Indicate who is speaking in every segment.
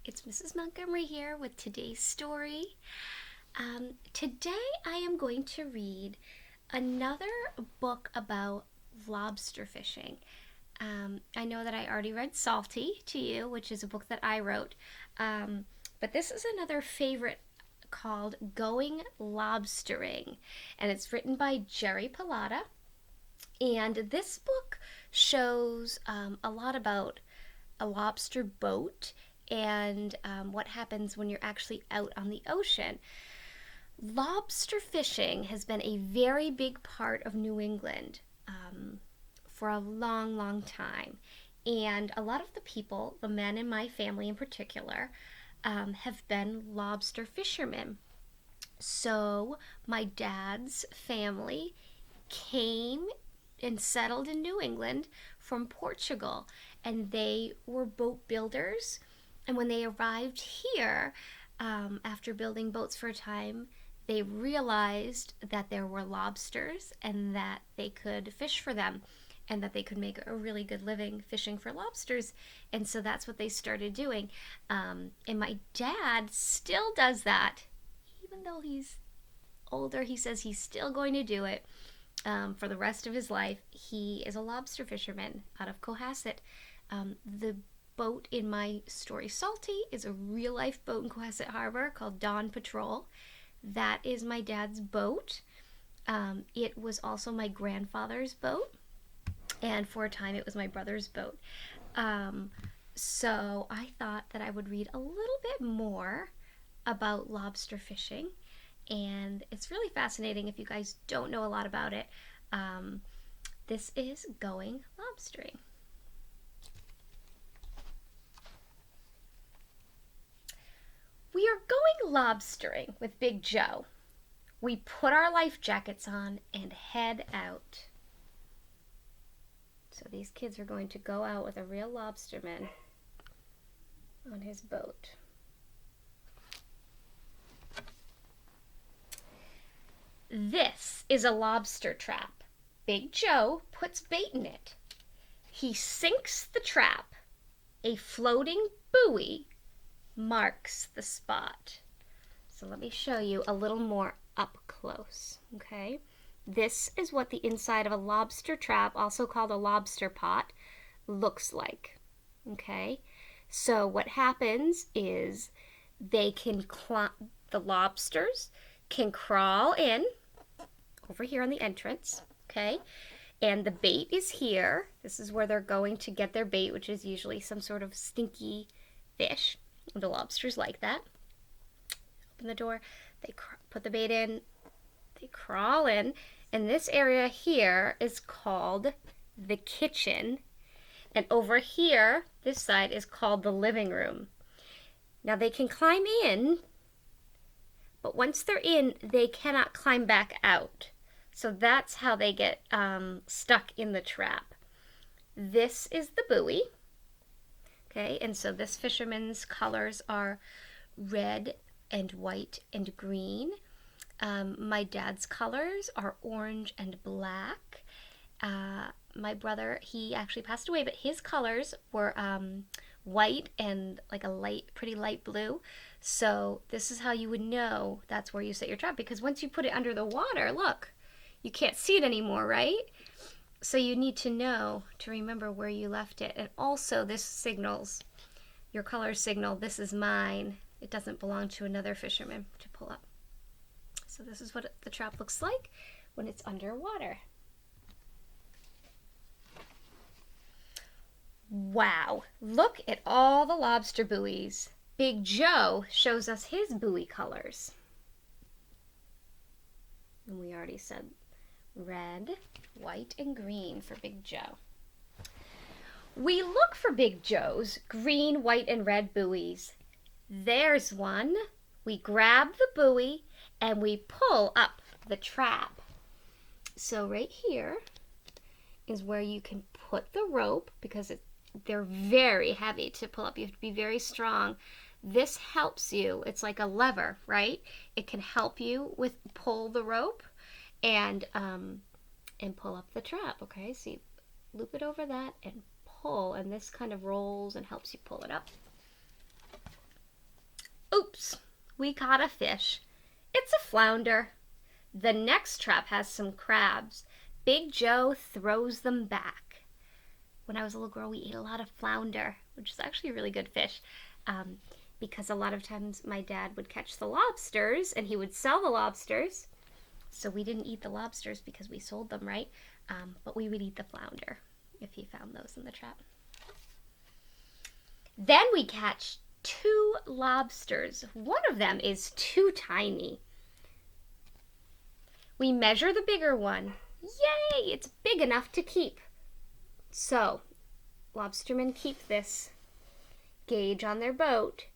Speaker 1: It's Mrs. Montgomery here with today's story. Today I am going to read another book about lobster fishing. I know that I already read Salty to you, which is a book that I wrote, but this is another favorite called Going Lobstering, and it's written by Jerry Pallotta. And this book shows a lot about a lobster boat and what happens when you're actually out on the ocean. Lobster fishing has been a very big part of New England for a long, long time. And a lot of the people, the men in my family in particular, have been lobster fishermen. So my dad's family came and settled in New England from Portugal, and they were boat builders. And when they arrived here, after building boats for a time, they realized that there were lobsters and that they could fish for them and that they could make a really good living fishing for lobsters. And so that's what they started doing. And my dad still does that. Even though he's older, he says he's still going to do it for the rest of his life. He is a lobster fisherman out of Cohasset. The boat in my story, Salty, is a real life boat in Cohasset Harbor called Dawn Patrol. That is my dad's boat. It was also my grandfather's boat, and for a time it was my brother's boat. So I thought that I would read a little bit more about lobster fishing, and it's really fascinating if you guys don't know a lot about it. This is Going Lobstering. We are going lobstering with Big Joe. We put our life jackets on and head out. So these kids are going to go out with a real lobsterman on his boat. This is a lobster trap. Big Joe puts bait in it. He sinks the trap. A floating buoy marks the spot. So let me show you a little more up close, okay? This is what the inside of a lobster trap, also called a lobster pot, looks like, okay? So what happens is the lobsters can crawl in over here on the entrance, okay? And the bait is here. This is where they're going to get their bait, which is usually some sort of stinky fish. The lobsters like that. Open the door, they put the bait in, they crawl in, and this area here is called the kitchen, and over here, this side is called the living room. Now they can climb in, but once they're in, they cannot climb back out. So that's how they get stuck in the trap. This is the buoy. Okay, and so this fisherman's colors are red and white and green. My dad's colors are orange and black. My brother, he actually passed away, but his colors were white and like a pretty light blue. So this is how you would know that's where you set your trap, because once you put it under the water, look, you can't see it anymore, right? So you need to know to remember where you left it. And also this signals, your colors signal, this is mine. It doesn't belong to another fisherman to pull up. So this is what the trap looks like when it's underwater. Wow, look at all the lobster buoys. Big Joe shows us his buoy colors. And we already said red, white, and green for Big Joe. We look for Big Joe's green, white, and red buoys. There's one. We grab the buoy and we pull up the trap. So right here is where you can put the rope, because they're very heavy to pull up. You have to be very strong. This helps you. It's like a lever, right? It can help you with pull the rope and pull up the trap, okay? So you loop it over that and pull, and this kind of rolls and helps you pull it up. Oops, we caught a fish. It's a flounder. The next trap has some crabs. Big Joe throws them back. When I was a little girl, we ate a lot of flounder, which is actually a really good fish. Because a lot of times my dad would catch the lobsters and he would sell the lobsters. So we didn't eat the lobsters because we sold them, right? But we would eat the flounder if he found those in the trap. Then we catch 2 lobsters. One of them is too tiny. We measure the bigger one. Yay! It's big enough to keep. So, lobstermen keep this gauge on their boat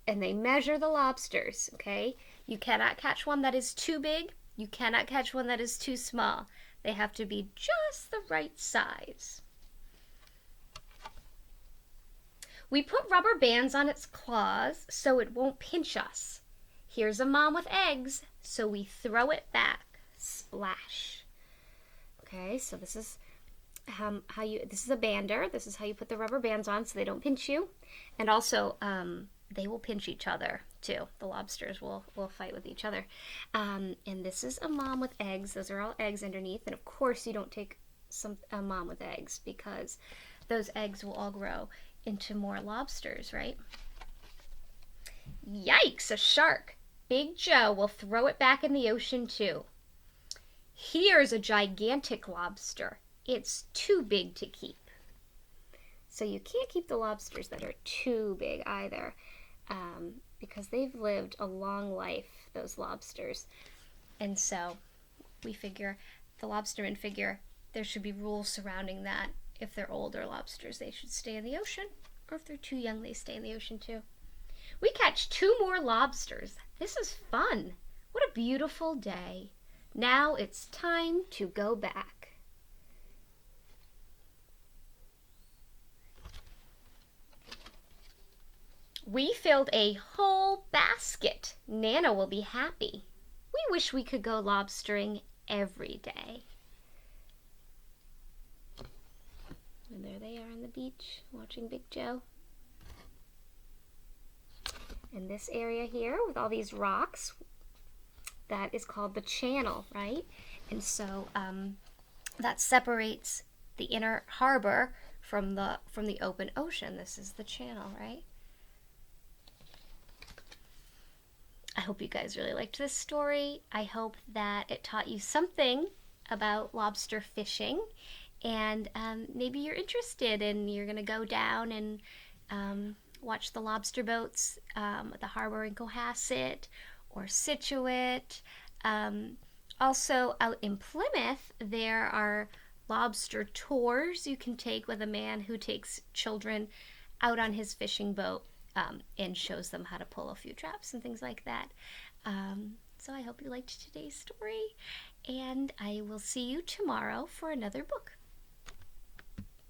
Speaker 1: and they measure the lobsters, okay? You cannot catch one that is too big. You cannot catch one that is too small. They have to be just the right size. We put rubber bands on its claws so it won't pinch us. Here's a mom with eggs, so we throw it back. Splash. Okay, so this is this is a bander. This is how you put the rubber bands on so they don't pinch you. And also, they will pinch each other too. The lobsters will fight with each other. And this is a mom with eggs. Those are all eggs underneath. And of course, you don't take a mom with eggs because those eggs will all grow into more lobsters, right? Yikes, a shark. Big Joe will throw it back in the ocean too. Here's a gigantic lobster. It's too big to keep. So you can't keep the lobsters that are too big either, because they've lived a long life, those lobsters. And so we figure, the lobstermen figure, there should be rules surrounding that. If they're older lobsters, they should stay in the ocean. Or if they're too young, they stay in the ocean too. We catch 2 more lobsters. This is fun. What a beautiful day. Now it's time to go back. We filled a whole basket. Nana will be happy. We wish we could go lobstering every day. And there they are on the beach watching Big Joe. And this area here with all these rocks, that is called the channel, right? And so that separates the inner harbor from the open ocean. This is the channel, right? I hope you guys really liked this story. I hope that it taught you something about lobster fishing, and maybe you're interested and you're gonna go down and watch the lobster boats at the harbor in Cohasset or Scituate. Also out in Plymouth, there are lobster tours you can take with a man who takes children out on his fishing boat and shows them how to pull a few traps and things like that. So I hope you liked today's story, and I will see you tomorrow for another book.